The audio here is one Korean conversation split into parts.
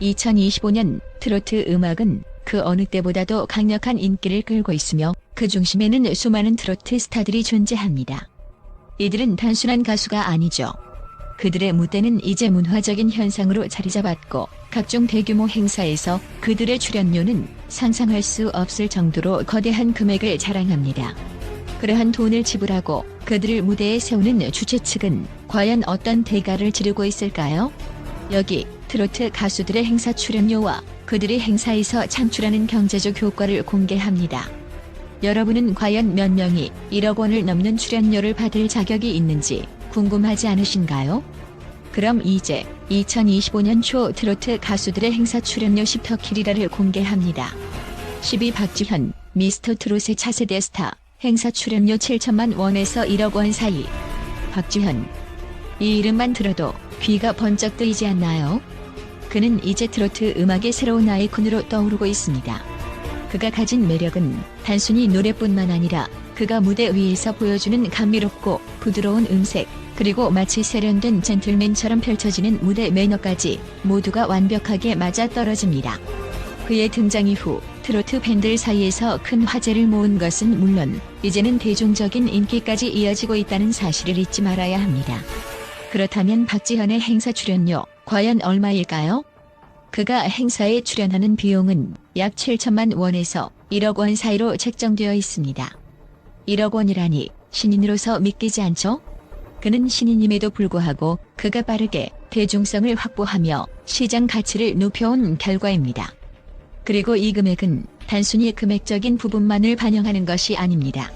2025년 트로트 음악은 그 어느 때보다도 강력한 인기를 끌고 있으며 그 중심에는 수많은 트로트 스타들이 존재합니다. 이들은 단순한 가수가 아니죠. 그들의 무대는 이제 문화적인 현상으로 자리 잡았고 각종 대규모 행사에서 그들의 출연료는 상상할 수 없을 정도로 거대한 금액을 자랑합니다. 그러한 돈을 지불하고 그들을 무대에 세우는 주최 측은 과연 어떤 대가를 지르고 있을까요? 여기 트로트 가수들의 행사 출연료와 그들이 행사에서 창출하는 경제적 효과를 공개합니다. 여러분은 과연 몇 명이 1억 원을 넘는 출연료를 받을 자격이 있는지 궁금하지 않으신가요? 그럼 이제 2025년 초 트로트 가수들의 행사 출연료 10터키리라를 공개합니다. 10위 박지현, 미스터 트롯의 차세대 스타, 행사 출연료 7천만 원에서 1억 원 사이. 박지현. 이 이름만 들어도 귀가 번쩍 뜨이지 않나요? 그는 이제 트로트 음악의 새로운 아이콘으로 떠오르고 있습니다. 그가 가진 매력은 단순히 노래뿐만 아니라 그가 무대 위에서 보여주는 감미롭고 부드러운 음색, 그리고 마치 세련된 젠틀맨처럼 펼쳐지는 무대 매너까지 모두가 완벽하게 맞아떨어집니다. 그의 등장 이후 트로트 팬들 사이에서 큰 화제를 모은 것은 물론 이제는 대중적인 인기까지 이어지고 있다는 사실을 잊지 말아야 합니다. 그렇다면 박지현의 행사 출연료 과연 얼마일까요? 그가 행사에 출연하는 비용은 약 7천만 원에서 1억 원 사이로 책정되어 있습니다. 1억 원이라니 신인으로서 믿기지 않죠? 그는 신인임에도 불구하고 그가 빠르게 대중성을 확보하며 시장 가치를 높여온 결과입니다. 그리고 이 금액은 단순히 금액적인 부분만을 반영하는 것이 아닙니다.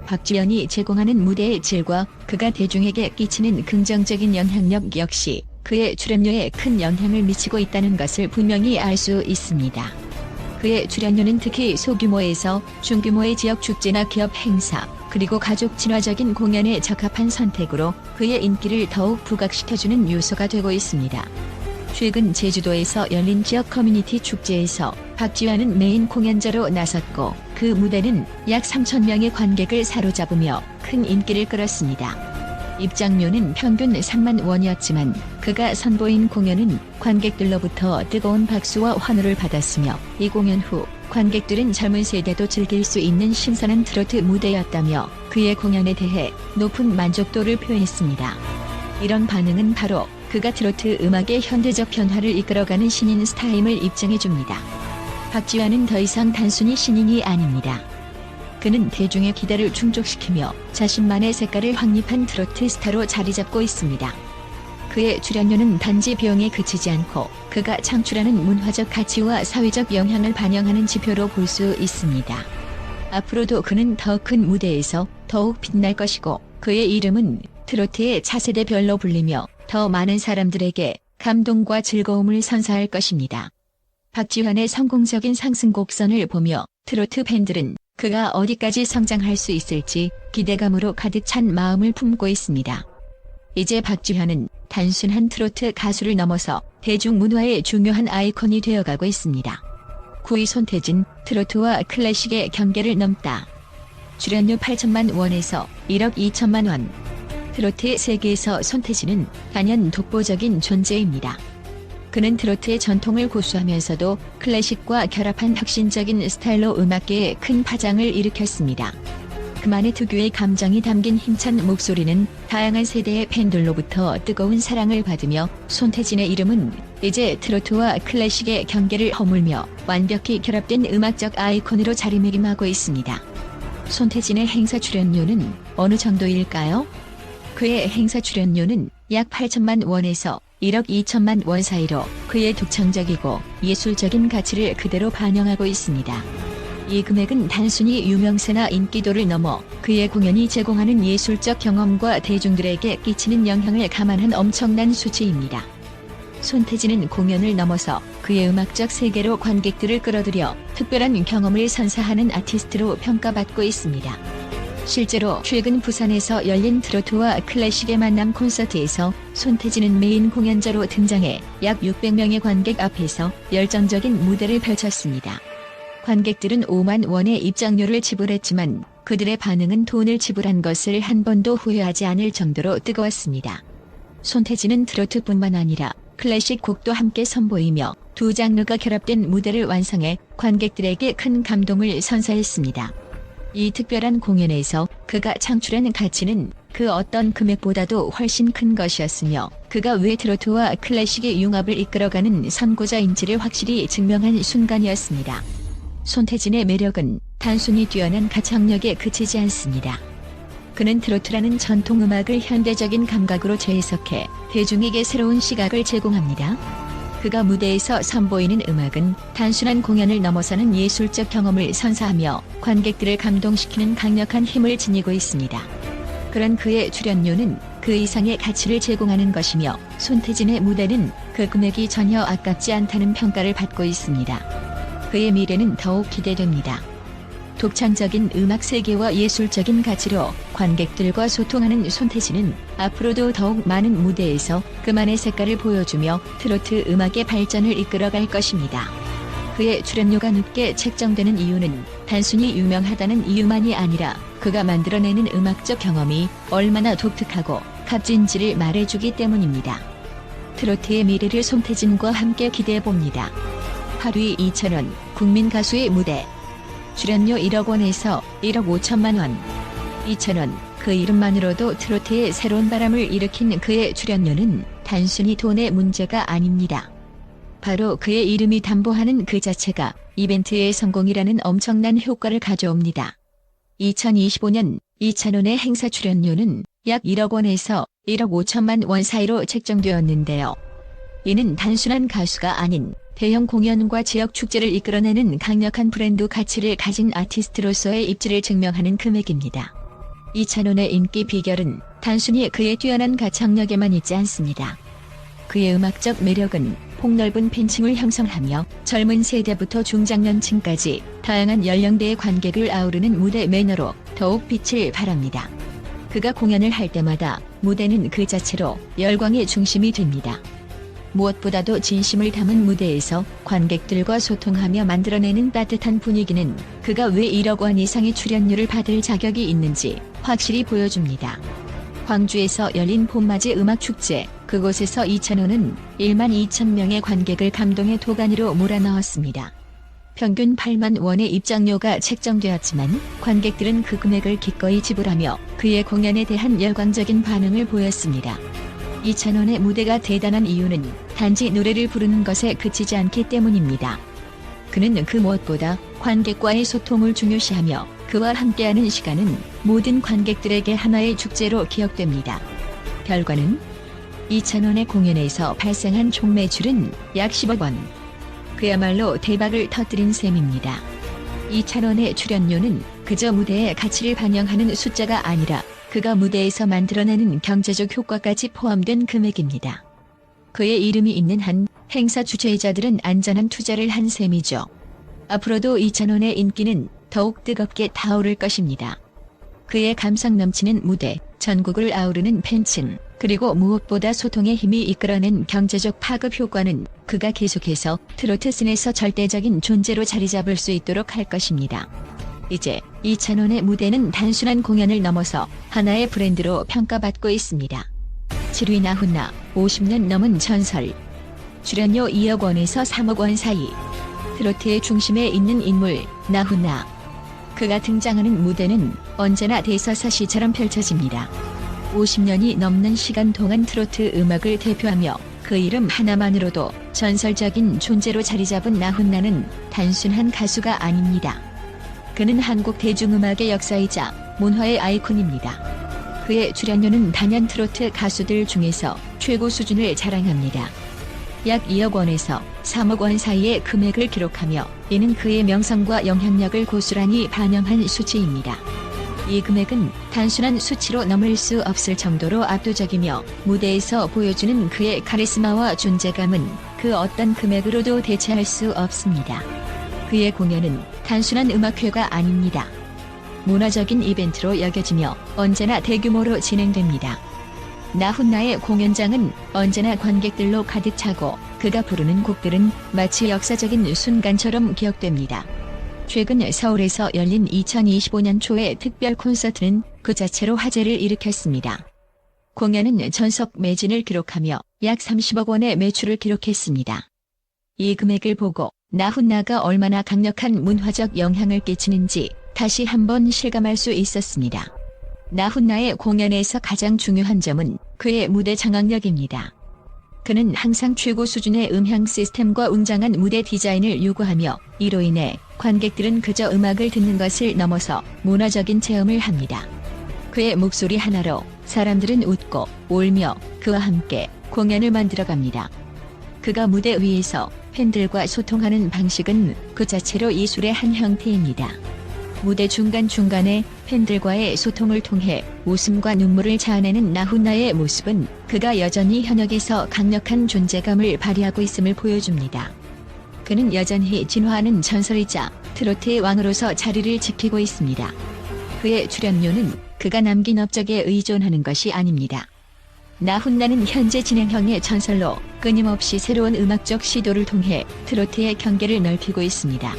박지현이 제공하는 무대의 질과 그가 대중에게 끼치는 긍정적인 영향력 역시 그의 출연료에 큰 영향을 미치고 있다는 것을 분명히 알 수 있습니다. 그의 출연료는 특히 소규모에서 중규모의 지역 축제나 기업 행사, 그리고 가족 친화적인 공연에 적합한 선택으로 그의 인기를 더욱 부각시켜주는 요소가 되고 있습니다. 최근 제주도에서 열린 지역 커뮤니티 축제에서 박지현은 메인 공연자로 나섰고 그 무대는 약 3,000명의 관객을 사로잡으며 큰 인기를 끌었습니다. 입장료는 평균 3만 원이었지만 그가 선보인 공연은 관객들로부터 뜨거운 박수와 환호를 받았으며 이 공연 후 관객들은 젊은 세대도 즐길 수 있는 신선한 트로트 무대였다며 그의 공연에 대해 높은 만족도를 표했습니다. 이런 반응은 바로 그가 트로트 음악의 현대적 변화를 이끌어가는 신인 스타임을 입증해줍니다. 박지현은 더 이상 단순히 신인이 아닙니다. 그는 대중의 기대를 충족시키며 자신만의 색깔을 확립한 트로트 스타로 자리잡고 있습니다. 그의 출연료는 단지 비용에 그치지 않고 그가 창출하는 문화적 가치와 사회적 영향을 반영하는 지표로 볼 수 있습니다. 앞으로도 그는 더 큰 무대에서 더욱 빛날 것이고 그의 이름은 트로트의 차세대별로 불리며 더 많은 사람들에게 감동과 즐거움을 선사할 것입니다. 박지현의 성공적인 상승 곡선을 보며 트로트 팬들은 그가 어디까지 성장할 수 있을지 기대감으로 가득 찬 마음을 품고 있습니다. 이제 박지현은 단순한 트로트 가수를 넘어서 대중문화의 중요한 아이콘이 되어가고 있습니다. 9위 손태진, 트로트와 클래식의 경계를 넘다. 출연료 8천만 원에서 1억 2천만 원. 트로트의 세계에서 손태진은 단연 독보적인 존재입니다. 그는 트로트의 전통을 고수하면서도 클래식과 결합한 혁신적인 스타일로 음악계에 큰 파장을 일으켰습니다. 그만의 특유의 감정이 담긴 힘찬 목소리는 다양한 세대의 팬들로부터 뜨거운 사랑을 받으며 손태진의 이름은 이제 트로트와 클래식의 경계를 허물며 완벽히 결합된 음악적 아이콘으로 자리매김하고 있습니다. 손태진의 행사 출연료는 어느 정도일까요? 그의 행사 출연료는 약 8천만 원에서 1억 2천만 원 사이로 그의 독창적이고 예술적인 가치를 그대로 반영하고 있습니다. 이 금액은 단순히 유명세나 인기도를 넘어 그의 공연이 제공하는 예술적 경험과 대중들에게 끼치는 영향을 감안한 엄청난 수치입니다. 손태진은 공연을 넘어서 그의 음악적 세계로 관객들을 끌어들여 특별한 경험을 선사하는 아티스트로 평가받고 있습니다. 실제로 최근 부산에서 열린 트로트와 클래식의 만남 콘서트에서 손태진은 메인 공연자로 등장해 약 600명의 관객 앞에서 열정적인 무대를 펼쳤습니다. 관객들은 5만 원의 입장료를 지불했지만 그들의 반응은 돈을 지불한 것을 한 번도 후회하지 않을 정도로 뜨거웠습니다. 손태진은 트로트뿐만 아니라 클래식 곡도 함께 선보이며 두 장르가 결합된 무대를 완성해 관객들에게 큰 감동을 선사했습니다. 이 특별한 공연에서 그가 창출한 가치는 그 어떤 금액보다도 훨씬 큰 것이었으며 그가 왜 트로트와 클래식의 융합을 이끌어가는 선구자인지를 확실히 증명한 순간이었습니다. 손태진의 매력은 단순히 뛰어난 가창력에 그치지 않습니다. 그는 트로트라는 전통음악을 현대적인 감각으로 재해석해 대중에게 새로운 시각을 제공합니다. 그가 무대에서 선보이는 음악은 단순한 공연을 넘어서는 예술적 경험을 선사하며 관객들을 감동시키는 강력한 힘을 지니고 있습니다. 그런 그의 출연료는 그 이상의 가치를 제공하는 것이며 손태진의 무대는 그 금액이 전혀 아깝지 않다는 평가를 받고 있습니다. 그의 미래는 더욱 기대됩니다. 독창적인 음악 세계와 예술적인 가치로 관객들과 소통하는 손태진은 앞으로도 더욱 많은 무대에서 그만의 색깔을 보여주며 트로트 음악의 발전을 이끌어갈 것입니다. 그의 출연료가 높게 책정되는 이유는 단순히 유명하다는 이유만이 아니라 그가 만들어내는 음악적 경험이 얼마나 독특하고 값진지를 말해주기 때문입니다. 트로트의 미래를 손태진과 함께 기대해봅니다. 8위 이찬원, 국민 가수의 무대. 출연료 1억 원에서 1억 5천만 원. 이찬원, 그 이름만으로도 트로트의 새로운 바람을 일으킨 그의 출연료는 단순히 돈의 문제가 아닙니다. 바로 그의 이름이 담보하는 그 자체가 이벤트의 성공이라는 엄청난 효과를 가져옵니다. 2025년 이찬원의 행사 출연료는 약 1억 원에서 1억 5천만 원 사이로 책정되었는데요. 이는 단순한 가수가 아닌 대형 공연과 지역 축제를 이끌어내는 강력한 브랜드 가치를 가진 아티스트로서의 입지를 증명하는 금액입니다. 이찬원의 인기 비결은 단순히 그의 뛰어난 가창력에만 있지 않습니다. 그의 음악적 매력은 폭넓은 팬층을 형성하며 젊은 세대부터 중장년층까지 다양한 연령대의 관객을 아우르는 무대 매너로 더욱 빛을 발합니다. 그가 공연을 할 때마다 무대는 그 자체로 열광의 중심이 됩니다. 무엇보다도 진심을 담은 무대에서 관객들과 소통하며 만들어내는 따뜻한 분위기는 그가 왜 1억 원 이상의 출연료를 받을 자격이 있는지 확실히 보여줍니다. 광주에서 열린 봄맞이 음악축제, 그곳에서 이찬원은 1만 2천 명의 관객을 감동의 도가니로 몰아넣었습니다. 평균 8만 원의 입장료가 책정되었지만 관객들은 그 금액을 기꺼이 지불하며 그의 공연에 대한 열광적인 반응을 보였습니다. 이찬원의 무대가 대단한 이유는 단지 노래를 부르는 것에 그치지 않기 때문입니다. 그는 그 무엇보다 관객과의 소통을 중요시하며 그와 함께하는 시간은 모든 관객들에게 하나의 축제로 기억됩니다. 결과는 이찬원의 공연에서 발생한 총 매출은 약 10억 원. 그야말로 대박을 터뜨린 셈입니다. 이찬원의 출연료는 그저 무대의 가치를 반영하는 숫자가 아니라 그가 무대에서 만들어내는 경제적 효과까지 포함된 금액입니다. 그의 이름이 있는 한 행사 주최자들은 안전한 투자를 한 셈이죠. 앞으로도 이찬원의 인기는 더욱 뜨겁게 타오를 것입니다. 그의 감성 넘치는 무대, 전국을 아우르는 팬층, 그리고 무엇보다 소통의 힘이 이끌어낸 경제적 파급 효과는 그가 계속해서 트로트 씬에서 절대적인 존재로 자리 잡을 수 있도록 할 것입니다. 이제 이찬원의 무대는 단순한 공연을 넘어서 하나의 브랜드로 평가받고 있습니다. 7위 나훈나, 50년 넘은 전설. 출연료 2억 원에서 3억 원 사이. 트로트의 중심에 있는 인물, 나훈나. 그가 등장하는 무대는 언제나 대서사시처럼 펼쳐집니다. 50년이 넘는 시간 동안 트로트 음악을 대표하며 그 이름 하나만으로도 전설적인 존재로 자리 잡은 나훈나는 단순한 가수가 아닙니다. 그는 한국 대중음악의 역사이자 문화의 아이콘입니다. 그의 출연료는 단연 트로트 가수들 중에서 최고 수준을 자랑합니다. 약 2억 원에서 3억 원 사이의 금액을 기록하며 이는 그의 명성과 영향력을 고스란히 반영한 수치입니다. 이 금액은 단순한 수치로 넘을 수 없을 정도로 압도적이며 무대에서 보여주는 그의 카리스마와 존재감은 그 어떤 금액으로도 대체할 수 없습니다. 그의 공연은 단순한 음악회가 아닙니다. 문화적인 이벤트로 여겨지며 언제나 대규모로 진행됩니다. 나훈나의 공연장은 언제나 관객들로 가득 차고 그가 부르는 곡들은 마치 역사적인 순간처럼 기억됩니다. 최근 서울에서 열린 2025년 초의 특별 콘서트는 그 자체로 화제를 일으켰습니다. 공연은 전석 매진을 기록하며 약 30억 원의 매출을 기록했습니다. 이 금액을 보고 나훈나가 얼마나 강력한 문화적 영향을 끼치는지 다시 한번 실감할 수 있었습니다. 나훈나의 공연에서 가장 중요한 점은 그의 무대 장악력입니다. 그는 항상 최고 수준의 음향 시스템과 웅장한 무대 디자인을 요구하며 이로 인해 관객들은 그저 음악을 듣는 것을 넘어서 문화적인 체험을 합니다. 그의 목소리 하나로 사람들은 웃고 울며 그와 함께 공연을 만들어갑니다. 그가 무대 위에서 팬들과 소통하는 방식은 그 자체로 예술의 한 형태입니다. 무대 중간중간에 팬들과의 소통을 통해 웃음과 눈물을 자아내는 나훈나의 모습은 그가 여전히 현역에서 강력한 존재감을 발휘하고 있음을 보여줍니다. 그는 여전히 진화하는 전설이자 트로트의 왕으로서 자리를 지키고 있습니다. 그의 출연료는 그가 남긴 업적에 의존하는 것이 아닙니다. 나훈나는 현재 진행형의 전설로 끊임없이 새로운 음악적 시도를 통해 트로트의 경계를 넓히고 있습니다.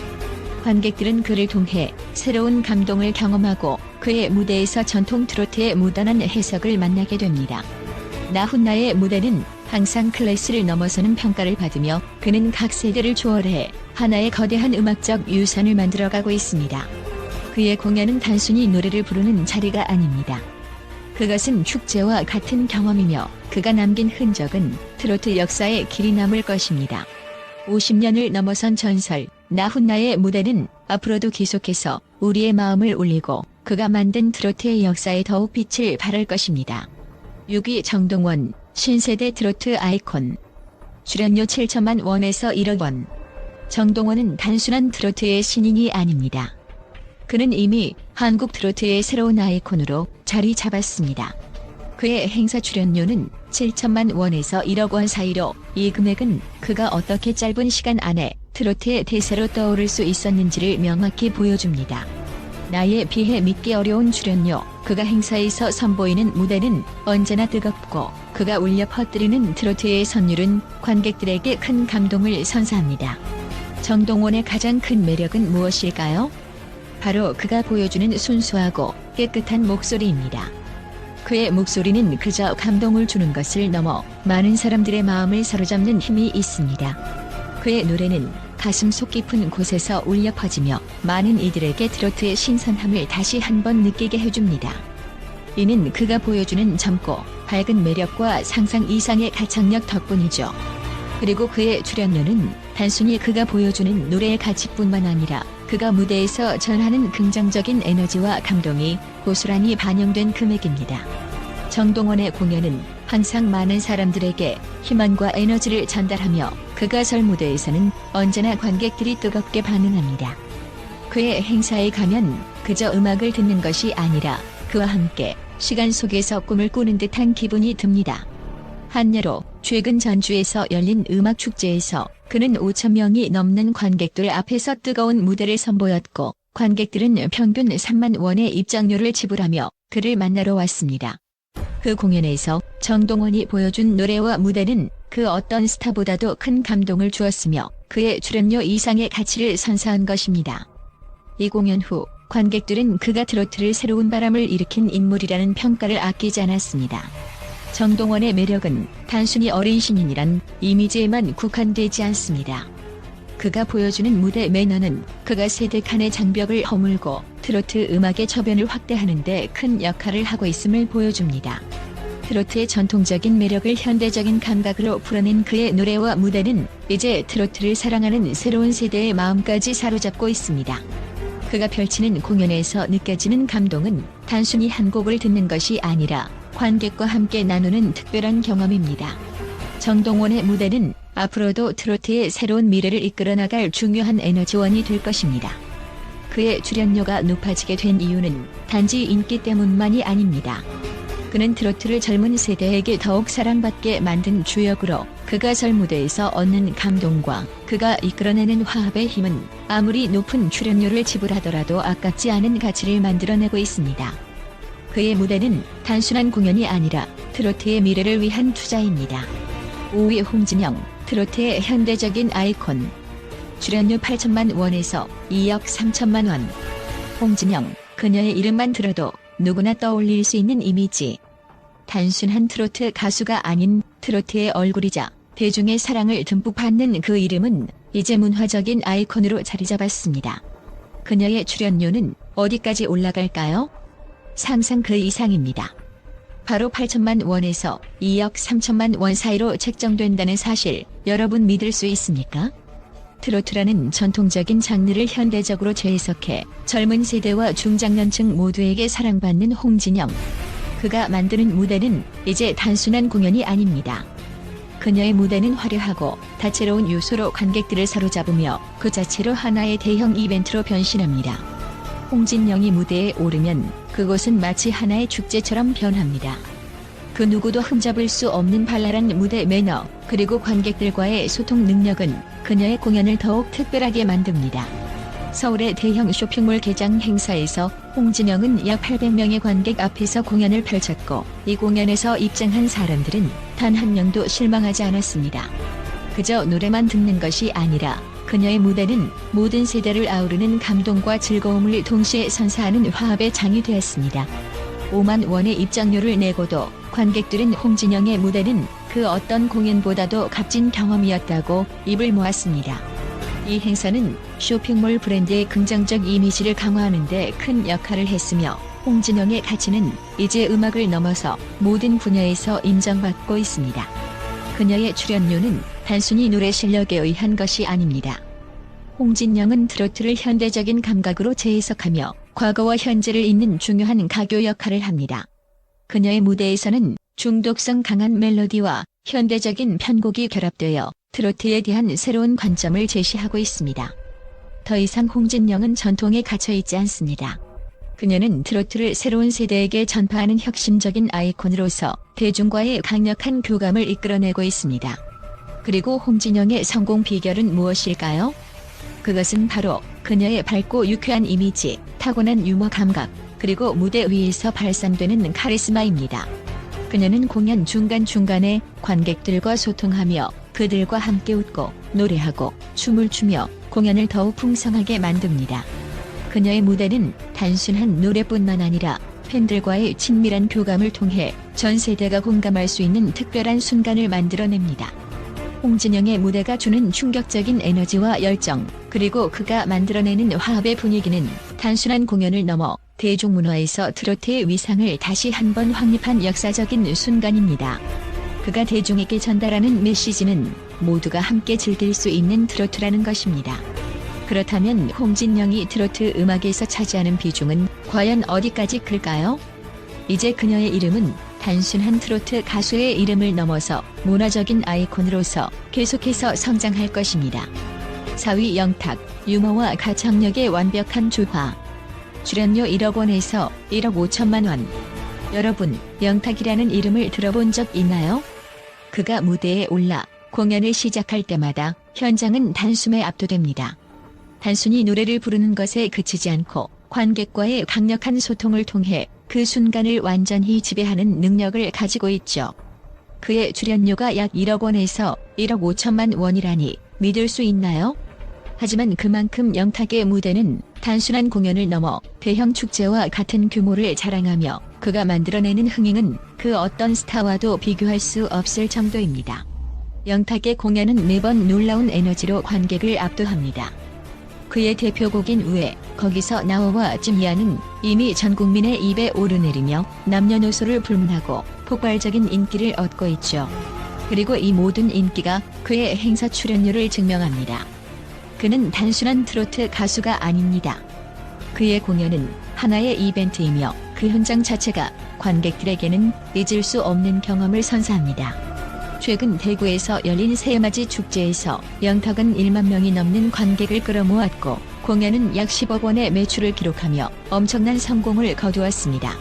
관객들은 그를 통해 새로운 감동을 경험하고 그의 무대에서 전통 트로트의 무던한 해석을 만나게 됩니다. 나훈나의 무대는 항상 클래스를 넘어서는 평가를 받으며 그는 각 세대를 초월해 하나의 거대한 음악적 유산을 만들어가고 있습니다. 그의 공연은 단순히 노래를 부르는 자리가 아닙니다. 그것은 축제와 같은 경험이며 그가 남긴 흔적은 트로트 역사에 길이 남을 것입니다. 50년을 넘어선 전설 나훈나의 무대는 앞으로도 계속해서 우리의 마음을 울리고 그가 만든 트로트의 역사에 더욱 빛을 발할 것입니다. 6위 정동원, 신세대 트로트 아이콘. 출연료 7천만 원에서 1억 원. 정동원은 단순한 트로트의 신인이 아닙니다. 그는 이미 한국 트로트의 새로운 아이콘으로 자리 잡았습니다. 그의 행사 출연료는 7천만 원에서 1억 원 사이로 이 금액은 그가 어떻게 짧은 시간 안에 트로트의 대세로 떠오를 수 있었는지를 명확히 보여줍니다. 나에 비해 믿기 어려운 출연료, 그가 행사에서 선보이는 무대는 언제나 뜨겁고 그가 울려 퍼뜨리는 트로트의 선율은 관객들에게 큰 감동을 선사합니다. 정동원의 가장 큰 매력은 무엇일까요? 바로 그가 보여주는 순수하고 깨끗한 목소리입니다. 그의 목소리는 그저 감동을 주는 것을 넘어 많은 사람들의 마음을 사로잡는 힘이 있습니다. 그의 노래는 가슴속 깊은 곳에서 울려 퍼지며 많은 이들에게 트로트의 신선함을 다시 한번 느끼게 해줍니다. 이는 그가 보여주는 젊고 밝은 매력과 상상 이상의 가창력 덕분이죠. 그리고 그의 출연료는 단순히 그가 보여주는 노래의 가치뿐만 아니라 그가 무대에서 전하는 긍정적인 에너지와 감동이 고스란히 반영된 금액입니다. 정동원의 공연은 항상 많은 사람들에게 희망과 에너지를 전달하며 그가 설 무대에서는 언제나 관객들이 뜨겁게 반응합니다. 그의 행사에 가면 그저 음악을 듣는 것이 아니라 그와 함께 시간 속에서 꿈을 꾸는 듯한 기분이 듭니다. 한여로 최근 전주에서 열린 음악축제에서 그는 5천 명이 넘는 관객들 앞에서 뜨거운 무대를 선보였고 관객들은 평균 3만 원의 입장료를 지불하며 그를 만나러 왔습니다. 그 공연에서 정동원이 보여준 노래와 무대는 그 어떤 스타보다도 큰 감동을 주었으며 그의 출연료 이상의 가치를 선사한 것입니다. 이 공연 후 관객들은 그가 트로트를 새로운 바람을 일으킨 인물이라는 평가를 아끼지 않았습니다. 정동원의 매력은 단순히 어린 신인이란 이미지에만 국한되지 않습니다. 그가 보여주는 무대 매너는 그가 세대간의 장벽을 허물고 트로트 음악의 저변을 확대하는 데 큰 역할을 하고 있음을 보여줍니다. 트로트의 전통적인 매력을 현대적인 감각으로 풀어낸 그의 노래와 무대는 이제 트로트를 사랑하는 새로운 세대의 마음까지 사로잡고 있습니다. 그가 펼치는 공연에서 느껴지는 감동은 단순히 한 곡을 듣는 것이 아니라 관객과 함께 나누는 특별한 경험입니다. 정동원의 무대는 앞으로도 트로트의 새로운 미래를 이끌어 나갈 중요한 에너지원이 될 것입니다. 그의 출연료가 높아지게 된 이유는 단지 인기 때문만이 아닙니다. 그는 트로트를 젊은 세대에게 더욱 사랑받게 만든 주역으로 그가 설 무대에서 얻는 감동과 그가 이끌어내는 화합의 힘은 아무리 높은 출연료를 지불하더라도 아깝지 않은 가치를 만들어내고 있습니다. 그의 무대는 단순한 공연이 아니라 트로트의 미래를 위한 투자입니다. 5위 홍진영, 트로트의 현대적인 아이콘. 출연료 8천만 원에서 2억 3천만 원. 홍진영, 그녀의 이름만 들어도 누구나 떠올릴 수 있는 이미지. 단순한 트로트 가수가 아닌 트로트의 얼굴이자 대중의 사랑을 듬뿍 받는 그 이름은 이제 문화적인 아이콘으로 자리 잡았습니다. 그녀의 출연료는 어디까지 올라갈까요? 상상 그 이상입니다. 바로 8천만 원에서 2억 3천만 원 사이로 책정된다는 사실, 여러분 믿을 수 있습니까? 트로트라는 전통적인 장르를 현대적으로 재해석해 젊은 세대와 중장년층 모두에게 사랑받는 홍진영. 그가 만드는 무대는 이제 단순한 공연이 아닙니다. 그녀의 무대는 화려하고 다채로운 요소로 관객들을 사로잡으며 그 자체로 하나의 대형 이벤트로 변신합니다. 홍진영이 무대에 오르면 그곳은 마치 하나의 축제처럼 변합니다. 그 누구도 흠잡을 수 없는 발랄한 무대 매너, 그리고 관객들과의 소통 능력은 그녀의 공연을 더욱 특별하게 만듭니다. 서울의 대형 쇼핑몰 개장 행사에서 홍진영은 약 800명의 관객 앞에서 공연을 펼쳤고, 이 공연에서 입장한 사람들은 단 한 명도 실망하지 않았습니다. 그저 노래만 듣는 것이 아니라 그녀의 무대는 모든 세대를 아우르는 감동과 즐거움을 동시에 선사하는 화합의 장이 되었습니다. 5만 원의 입장료를 내고도 관객들은 홍진영의 무대는 그 어떤 공연보다도 값진 경험이었다고 입을 모았습니다. 이 행사는 쇼핑몰 브랜드의 긍정적 이미지를 강화하는 데 큰 역할을 했으며, 홍진영의 가치는 이제 음악을 넘어서 모든 분야에서 인정받고 있습니다. 그녀의 출연료는 단순히 노래 실력에 의한 것이 아닙니다. 홍진영은 트로트를 현대적인 감각으로 재해석하며 과거와 현재를 잇는 중요한 가교 역할을 합니다. 그녀의 무대에서는 중독성 강한 멜로디와 현대적인 편곡이 결합되어 트로트에 대한 새로운 관점을 제시하고 있습니다. 더 이상 홍진영은 전통에 갇혀있지 않습니다. 그녀는 트로트를 새로운 세대에게 전파하는 혁신적인 아이콘으로서 대중과의 강력한 교감을 이끌어내고 있습니다. 그리고 홍진영의 성공 비결은 무엇일까요? 그것은 바로 그녀의 밝고 유쾌한 이미지, 타고난 유머 감각, 그리고 무대 위에서 발산되는 카리스마입니다. 그녀는 공연 중간중간에 관객들과 소통하며 그들과 함께 웃고 노래하고 춤을 추며 공연을 더욱 풍성하게 만듭니다. 그녀의 무대는 단순한 노래뿐만 아니라 팬들과의 친밀한 교감을 통해 전 세대가 공감할 수 있는 특별한 순간을 만들어냅니다. 홍진영의 무대가 주는 충격적인 에너지와 열정, 그리고 그가 만들어내는 화합의 분위기는 단순한 공연을 넘어 대중문화에서 트로트의 위상을 다시 한번 확립한 역사적인 순간입니다. 그가 대중에게 전달하는 메시지는 모두가 함께 즐길 수 있는 트로트라는 것입니다. 그렇다면 홍진영이 트로트 음악에서 차지하는 비중은 과연 어디까지 클까요? 이제 그녀의 이름은 단순한 트로트 가수의 이름을 넘어서 문화적인 아이콘으로서 계속해서 성장할 것입니다. 4위 영탁, 유머와 가창력의 완벽한 조화. 출연료 1억 원에서 1억 5천만 원. 여러분, 영탁이라는 이름을 들어본 적 있나요? 그가 무대에 올라 공연을 시작할 때마다 현장은 단숨에 압도됩니다. 단순히 노래를 부르는 것에 그치지 않고 관객과의 강력한 소통을 통해 그 순간을 완전히 지배하는 능력을 가지고 있죠. 그의 출연료가 약 1억 원에서 1억 5천만 원이라니 믿을 수 있나요? 하지만 그만큼 영탁의 무대는 단순한 공연을 넘어 대형 축제와 같은 규모를 자랑하며 그가 만들어내는 흥행은 그 어떤 스타와도 비교할 수 없을 정도입니다. 영탁의 공연은 매번 놀라운 에너지로 관객을 압도합니다. 그의 대표곡인 우에, 거기서 나와와 찜이야는 이미 전 국민의 입에 오르내리며 남녀노소를 불문하고 폭발적인 인기를 얻고 있죠. 그리고 이 모든 인기가 그의 행사 출연료를 증명합니다. 그는 단순한 트로트 가수가 아닙니다. 그의 공연은 하나의 이벤트이며 그 현장 자체가 관객들에게는 잊을 수 없는 경험을 선사합니다. 최근 대구에서 열린 새해맞이 축제에서 영탁은 1만 명이 넘는 관객을 끌어모았고 공연은 약 10억 원의 매출을 기록하며 엄청난 성공을 거두었습니다.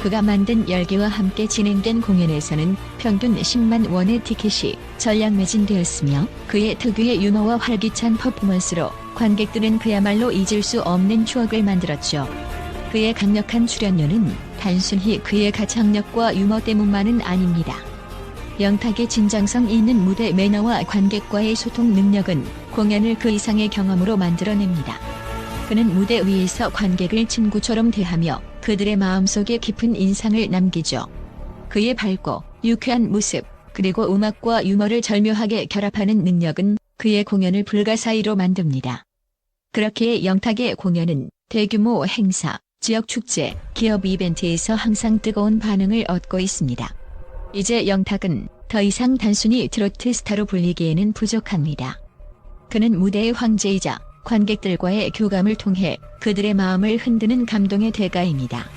그가 만든 10개와 함께 진행된 공연에서는 평균 10만 원의 티켓이 전량 매진되었으며 그의 특유의 유머와 활기찬 퍼포먼스로 관객들은 그야말로 잊을 수 없는 추억을 만들었죠. 그의 강력한 출연료는 단순히 그의 가창력과 유머 때문만은 아닙니다. 영탁의 진정성 있는 무대 매너와 관객과의 소통 능력은 공연을 그 이상의 경험으로 만들어냅니다. 그는 무대 위에서 관객을 친구처럼 대하며 그들의 마음속에 깊은 인상을 남기죠. 그의 밝고 유쾌한 모습, 그리고 음악과 유머를 절묘하게 결합하는 능력은 그의 공연을 불가사의로 만듭니다. 그렇기에 영탁의 공연은 대규모 행사, 지역 축제, 기업 이벤트에서 항상 뜨거운 반응을 얻고 있습니다. 이제 영탁은 더 이상 단순히 트로트 스타로 불리기에는 부족합니다. 그는 무대의 황제이자 관객들과의 교감을 통해 그들의 마음을 흔드는 감동의 대가입니다.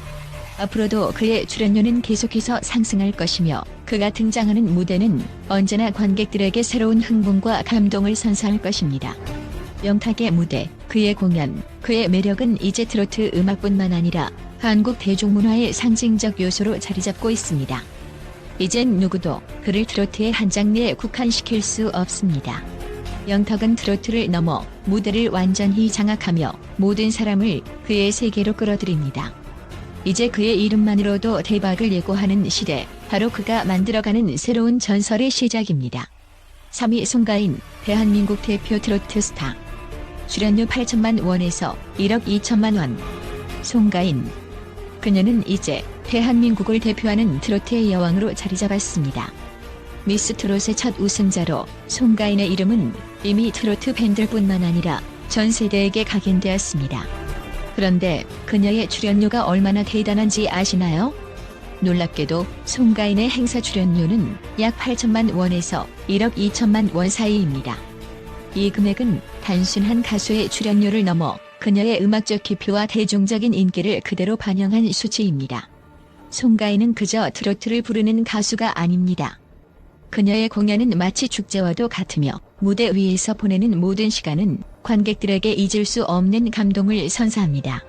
앞으로도 그의 출연료는 계속해서 상승할 것이며 그가 등장하는 무대는 언제나 관객들에게 새로운 흥분과 감동을 선사할 것입니다. 영탁의 무대, 그의 공연, 그의 매력은 이제 트로트 음악뿐만 아니라 한국 대중문화의 상징적 요소로 자리잡고 있습니다. 이젠 누구도 그를 트로트의 한 장르에 국한시킬 수 없습니다. 영탁은 트로트를 넘어 무대를 완전히 장악하며 모든 사람을 그의 세계로 끌어들입니다. 이제 그의 이름만으로도 대박을 예고하는 시대, 바로 그가 만들어가는 새로운 전설의 시작입니다. 3위 송가인, 대한민국 대표 트로트 스타. 출연료 8천만 원에서 1억 2천만 원. 송가인. 그녀는 이제 대한민국을 대표하는 트로트의 여왕으로 자리잡았습니다. 미스 트롯의 첫 우승자로 송가인의 이름은 이미 트로트 팬들뿐만 아니라 전 세대에게 각인되었습니다. 그런데 그녀의 출연료가 얼마나 대단한지 아시나요? 놀랍게도 송가인의 행사 출연료는 약 8천만 원에서 1억 2천만 원 사이입니다. 이 금액은 단순한 가수의 출연료를 넘어 그녀의 음악적 기표와 대중적인 인기를 그대로 반영한 수치입니다. 송가인은 그저 트로트를 부르는 가수가 아닙니다. 그녀의 공연은 마치 축제와도 같으며 무대 위에서 보내는 모든 시간은 관객들에게 잊을 수 없는 감동을 선사합니다.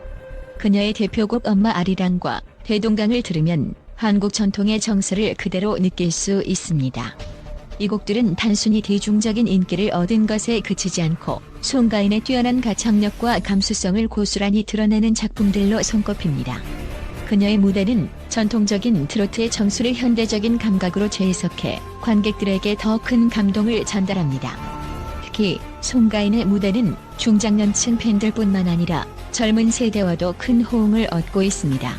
그녀의 대표곡 엄마 아리랑과 대동강을 들으면 한국 전통의 정서를 그대로 느낄 수 있습니다. 이 곡들은 단순히 대중적인 인기를 얻은 것에 그치지 않고 송가인의 뛰어난 가창력과 감수성을 고스란히 드러내는 작품들로 손꼽힙니다. 그녀의 무대는 전통적인 트로트의 정수를 현대적인 감각으로 재해석해 관객들에게 더 큰 감동을 전달합니다. 특히 송가인의 무대는 중장년층 팬들뿐만 아니라 젊은 세대와도 큰 호응을 얻고 있습니다.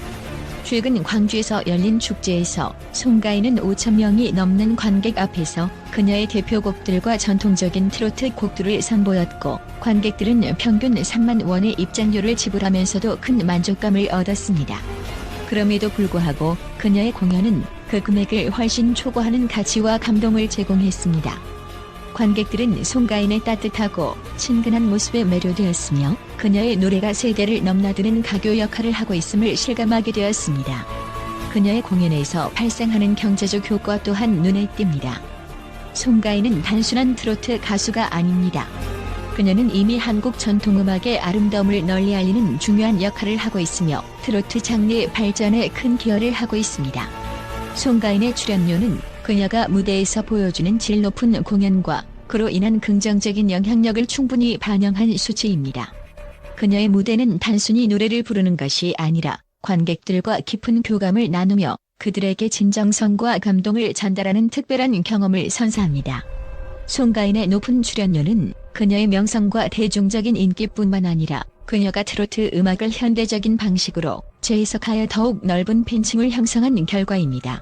최근 광주에서 열린 축제에서 송가인은 5천 명이 넘는 관객 앞에서 그녀의 대표곡들과 전통적인 트로트 곡들을 선보였고 관객들은 평균 3만 원의 입장료를 지불하면서도 큰 만족감을 얻었습니다. 그럼에도 불구하고 그녀의 공연은 그 금액을 훨씬 초과하는 가치와 감동을 제공했습니다. 관객들은 송가인의 따뜻하고 친근한 모습에 매료되었으며 그녀의 노래가 세대를 넘나드는 가교 역할을 하고 있음을 실감하게 되었습니다. 그녀의 공연에서 발생하는 경제적 효과 또한 눈에 띕니다. 송가인은 단순한 트로트 가수가 아닙니다. 그녀는 이미 한국 전통음악의 아름다움을 널리 알리는 중요한 역할을 하고 있으며 트로트 장르의 발전에 큰 기여를 하고 있습니다. 송가인의 출연료는 그녀가 무대에서 보여주는 질 높은 공연과 그로 인한 긍정적인 영향력을 충분히 반영한 수치입니다. 그녀의 무대는 단순히 노래를 부르는 것이 아니라 관객들과 깊은 교감을 나누며 그들에게 진정성과 감동을 전달하는 특별한 경험을 선사합니다. 송가인의 높은 출연료는 그녀의 명성과 대중적인 인기뿐만 아니라 그녀가 트로트 음악을 현대적인 방식으로 재해석하여 더욱 넓은 팬층을 형성한 결과입니다.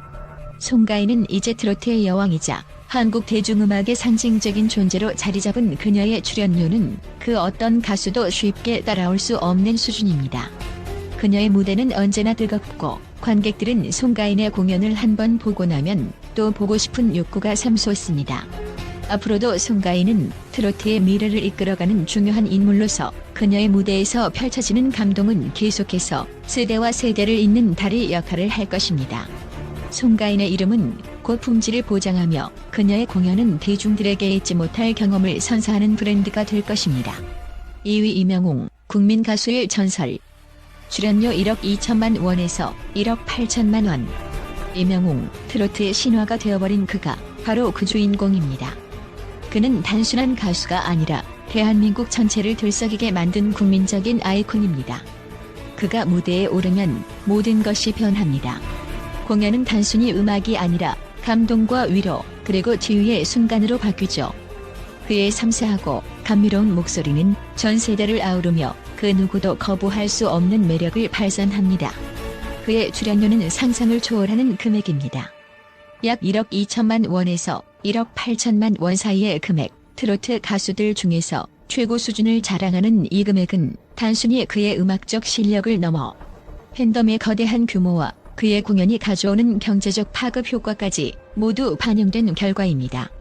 송가인은 이제 트로트의 여왕이자 한국 대중음악의 상징적인 존재로 자리잡은 그녀의 출연료는 그 어떤 가수도 쉽게 따라올 수 없는 수준입니다. 그녀의 무대는 언제나 뜨겁고 관객들은 송가인의 공연을 한 번 보고 나면 또 보고 싶은 욕구가 샘솟습니다. 앞으로도 송가인은 트로트의 미래를 이끌어가는 중요한 인물로서 그녀의 무대에서 펼쳐지는 감동은 계속해서 세대와 세대를 잇는 다리 역할을 할 것입니다. 송가인의 이름은 곧 품질을 보장하며 그녀의 공연은 대중들에게 잊지 못할 경험을 선사하는 브랜드가 될 것입니다. 2위 이명웅, 국민 가수의 전설. 출연료 1억 2천만 원에서 1억 8천만 원. 이명웅, 트로트의 신화가 되어버린 그가 바로 그 주인공입니다. 그는 단순한 가수가 아니라 대한민국 전체를 들썩이게 만든 국민적인 아이콘입니다. 그가 무대에 오르면 모든 것이 변합니다. 공연은 단순히 음악이 아니라 감동과 위로, 그리고 지휘의 순간으로 바뀌죠. 그의 섬세하고 감미로운 목소리는 전 세대를 아우르며 그 누구도 거부할 수 없는 매력을 발산합니다. 그의 출연료는 상상을 초월하는 금액입니다. 약 1억 2천만 원에서 1억 8천만 원 사이의 금액. 트로트 가수들 중에서 최고 수준을 자랑하는 이 금액은 단순히 그의 음악적 실력을 넘어 팬덤의 거대한 규모와 그의 공연이 가져오는 경제적 파급 효과까지 모두 반영된 결과입니다.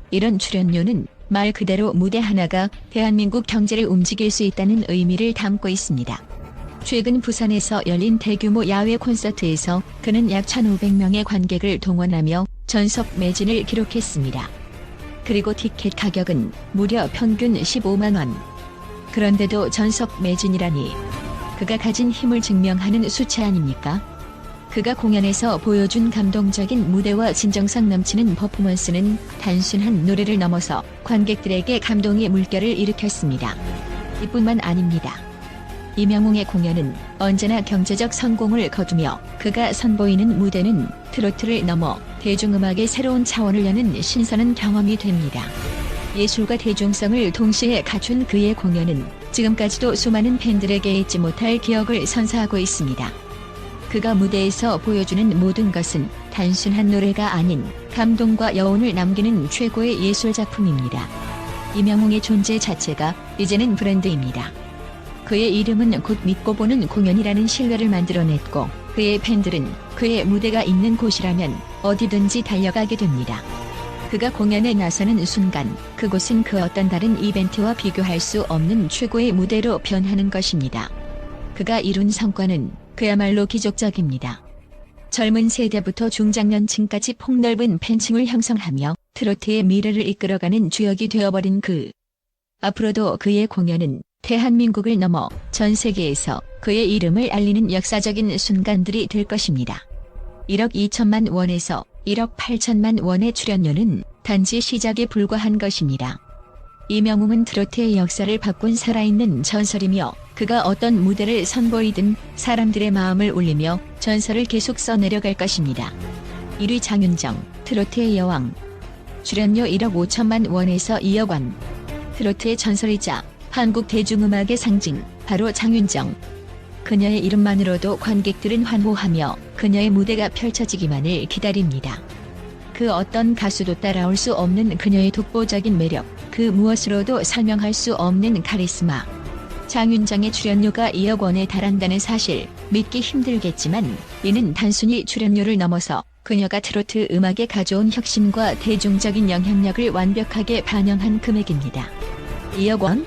이런 출연료는 말 그대로 무대 하나가 대한민국 경제를 움직일 수 있다는 의미를 담고 있습니다. 최근 부산에서 열린 대규모 야외 콘서트에서 그는 약 1,500명의 관객을 동원하며 전석 매진을 기록했습니다. 그리고 티켓 가격은 무려 평균 15만 원. 그런데도 전석 매진이라니 그가 가진 힘을 증명하는 수치 아닙니까? 그가 공연에서 보여준 감동적인 무대와 진정성 넘치는 퍼포먼스는 단순한 노래를 넘어서 관객들에게 감동의 물결을 일으켰습니다. 이뿐만 아닙니다. 이명웅의 공연은 언제나 경제적 성공을 거두며 그가 선보이는 무대는 트로트를 넘어 대중음악의 새로운 차원을 여는 신선한 경험이 됩니다. 예술과 대중성을 동시에 갖춘 그의 공연은 지금까지도 수많은 팬들에게 잊지 못할 기억을 선사하고 있습니다. 그가 무대에서 보여주는 모든 것은 단순한 노래가 아닌 감동과 여운을 남기는 최고의 예술작품입니다. 이명웅의 존재 자체가 이제는 브랜드입니다. 그의 이름은 곧 믿고 보는 공연이라는 신뢰를 만들어냈고 그의 팬들은 그의 무대가 있는 곳이라면 어디든지 달려가게 됩니다. 그가 공연에 나서는 순간 그곳은 그 어떤 다른 이벤트와 비교할 수 없는 최고의 무대로 변하는 것입니다. 그가 이룬 성과는 그야말로 기적적입니다. 젊은 세대부터 중장년층까지 폭넓은 팬층을 형성하며 트로트의 미래를 이끌어가는 주역이 되어버린 그. 앞으로도 그의 공연은 대한민국을 넘어 전 세계에서 그의 이름을 알리는 역사적인 순간들이 될 것입니다. 1억 2천만 원에서 1억 8천만 원의 출연료는 단지 시작에 불과한 것입니다. 이명웅은 트로트의 역사를 바꾼 살아있는 전설이며 그가 어떤 무대를 선보이든 사람들의 마음을 울리며 전설을 계속 써내려갈 것입니다. 1위 장윤정, 트로트의 여왕. 출연료 1억 5천만 원에서 2억 원. 트로트의 전설이자 한국 대중음악의 상징, 바로 장윤정. 그녀의 이름만으로도 관객들은 환호하며 그녀의 무대가 펼쳐지기만을 기다립니다. 그 어떤 가수도 따라올 수 없는 그녀의 독보적인 매력, 그 무엇으로도 설명할 수 없는 카리스마. 장윤정의 출연료가 2억 원에 달한다는 사실, 믿기 힘들겠지만 이는 단순히 출연료를 넘어서 그녀가 트로트 음악에 가져온 혁신과 대중적인 영향력을 완벽하게 반영한 금액입니다. 2억 원?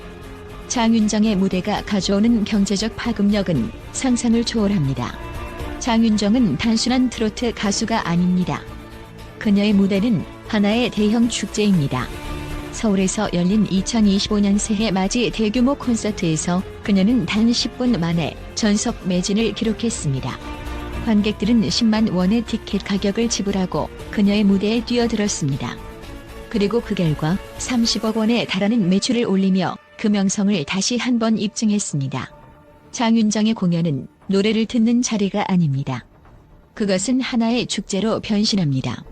장윤정의 무대가 가져오는 경제적 파급력은 상상을 초월합니다. 장윤정은 단순한 트로트 가수가 아닙니다. 그녀의 무대는 하나의 대형 축제입니다. 서울에서 열린 2025년 새해 맞이 대규모 콘서트에서 그녀는 단 10분 만에 전석 매진을 기록했습니다. 관객들은 10만 원의 티켓 가격을 지불하고 그녀의 무대에 뛰어들었습니다. 그리고 그 결과 30억 원에 달하는 매출을 올리며 그 명성을 다시 한번 입증했습니다. 장윤정의 공연은 노래를 듣는 자리가 아닙니다. 그것은 하나의 축제로 변신합니다.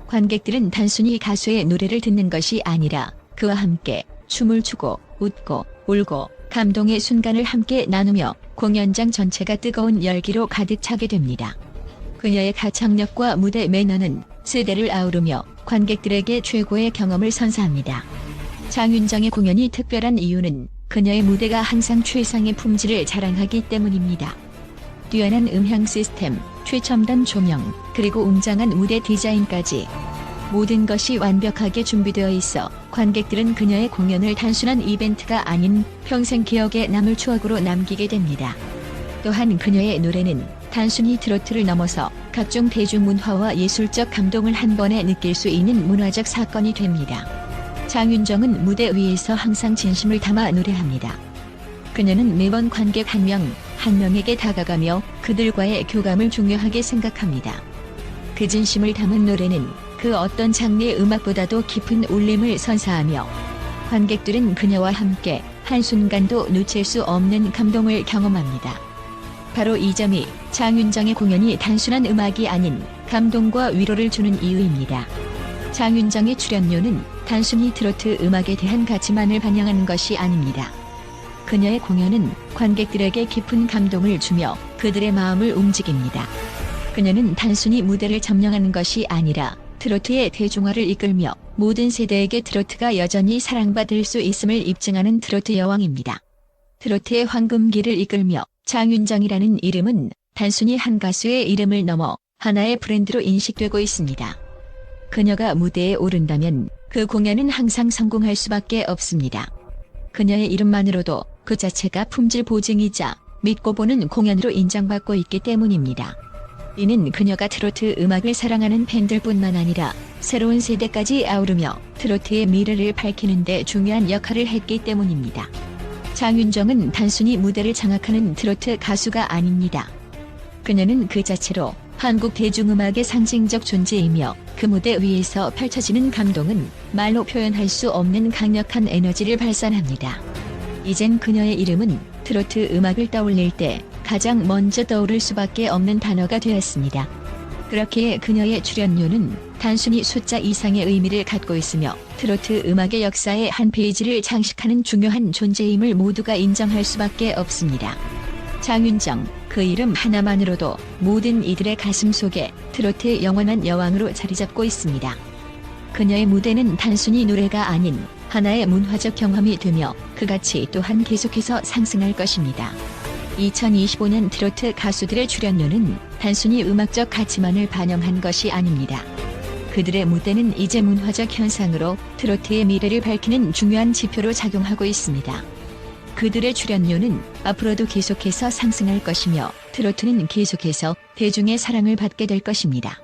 관객들은 단순히 가수의 노래를 듣는 것이 아니라 그와 함께 춤을 추고 웃고 울고 감동의 순간을 함께 나누며 공연장 전체가 뜨거운 열기로 가득 차게 됩니다. 그녀의 가창력과 무대 매너는 세대를 아우르며 관객들에게 최고의 경험을 선사합니다. 장윤정의 공연이 특별한 이유는 그녀의 무대가 항상 최상의 품질을 자랑하기 때문입니다. 뛰어난 음향 시스템, 최첨단 조명, 그리고 웅장한 무대 디자인까지 모든 것이 완벽하게 준비되어 있어 관객들은 그녀의 공연을 단순한 이벤트가 아닌 평생 기억에 남을 추억으로 남기게 됩니다. 또한 그녀의 노래는 단순히 트로트를 넘어서 각종 대중문화와 예술적 감동을 한 번에 느낄 수 있는 문화적 사건이 됩니다. 장윤정은 무대 위에서 항상 진심을 담아 노래합니다. 그녀는 매번 관객 한 명, 한 명에게 다가가며 그들과의 교감을 중요하게 생각합니다. 그 진심을 담은 노래는 그 어떤 장르의 음악보다도 깊은 울림을 선사하며 관객들은 그녀와 함께 한순간도 놓칠 수 없는 감동을 경험합니다. 바로 이 점이 장윤정의 공연이 단순한 음악이 아닌 감동과 위로를 주는 이유입니다. 장윤정의 출연료는 단순히 트로트 음악에 대한 가치만을 반영하는 것이 아닙니다. 그녀의 공연은 관객들에게 깊은 감동을 주며 그들의 마음을 움직입니다. 그녀는 단순히 무대를 점령하는 것이 아니라 트로트의 대중화를 이끌며 모든 세대에게 트로트가 여전히 사랑받을 수 있음을 입증하는 트로트 여왕입니다. 트로트의 황금기를 이끌며 장윤정이라는 이름은 단순히 한 가수의 이름을 넘어 하나의 브랜드로 인식되고 있습니다. 그녀가 무대에 오른다면 그 공연은 항상 성공할 수밖에 없습니다. 그녀의 이름만으로도 그 자체가 품질 보증이자 믿고 보는 공연으로 인정받고 있기 때문입니다. 이는 그녀가 트로트 음악을 사랑하는 팬들뿐만 아니라 새로운 세대까지 아우르며 트로트의 미래를 밝히는 데 중요한 역할을 했기 때문입니다. 장윤정은 단순히 무대를 장악하는 트로트 가수가 아닙니다. 그녀는 그 자체로 한국 대중음악의 상징적 존재이며 그 무대 위에서 펼쳐지는 감동은 말로 표현할 수 없는 강력한 에너지를 발산합니다. 이젠 그녀의 이름은 트로트 음악을 떠올릴 때 가장 먼저 떠오를 수밖에 없는 단어가 되었습니다. 그렇기에 그녀의 출연료는 단순히 숫자 이상의 의미를 갖고 있으며 트로트 음악의 역사의 한 페이지를 장식하는 중요한 존재임을 모두가 인정할 수밖에 없습니다. 장윤정, 그 이름 하나만으로도 모든 이들의 가슴 속에 트로트의 영원한 여왕으로 자리잡고 있습니다. 그녀의 무대는 단순히 노래가 아닌 하나의 문화적 경험이 되며 그 가치 또한 계속해서 상승할 것입니다. 2025년 트로트 가수들의 출연료는 단순히 음악적 가치만을 반영한 것이 아닙니다. 그들의 무대는 이제 문화적 현상으로 트로트의 미래를 밝히는 중요한 지표로 작용하고 있습니다. 그들의 출연료는 앞으로도 계속해서 상승할 것이며 트로트는 계속해서 대중의 사랑을 받게 될 것입니다.